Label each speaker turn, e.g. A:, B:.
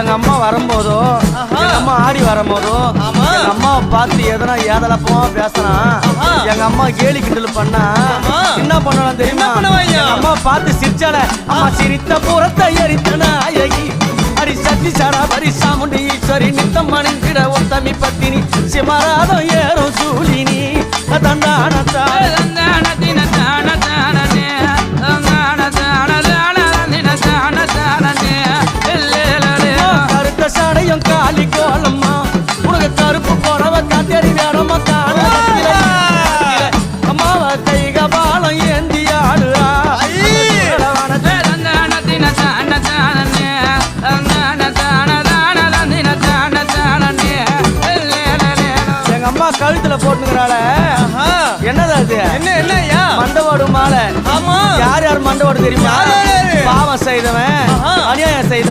A: எங்க அம்மா வரும்போதோ எங்க அம்மா ஆடி வரும்போதோ எங்க அம்மாவை பார்த்து எதனா ஏதலப்பமா பேசினா எங்க அம்மா கேலி கிண்டல் பண்ணா என்ன பண்ணலாம் தெரியுமா? எங்க அம்மா பார்த்து சிரிச்சால அம்மா சிரித்த புறத்தை எரித்தனா அடி சக்தி சாரா பரிசாமுண்டி ஈஸ்வரி நித்தம் மணிங்கிட உத்தமி பத்தினி சிமராதம் ஏறும் சூழினி தந்தானத்தா கருத்த சாடையும் காலி கோலம்மா உனக்கு கருப்பு போறவ காத்தேரி வேடமா காண அம்மாவ கைக பாலம் ஏந்தி ஆடுறா எங்க அம்மா கழுத்துல போட்டுக்கிறாள என்னது அது? என்ன மண்டவோடு மாலை. யார் யார் மண்டவோடு தெரியுமா? பாவம் செய்தவன் அநியாயம் செய்த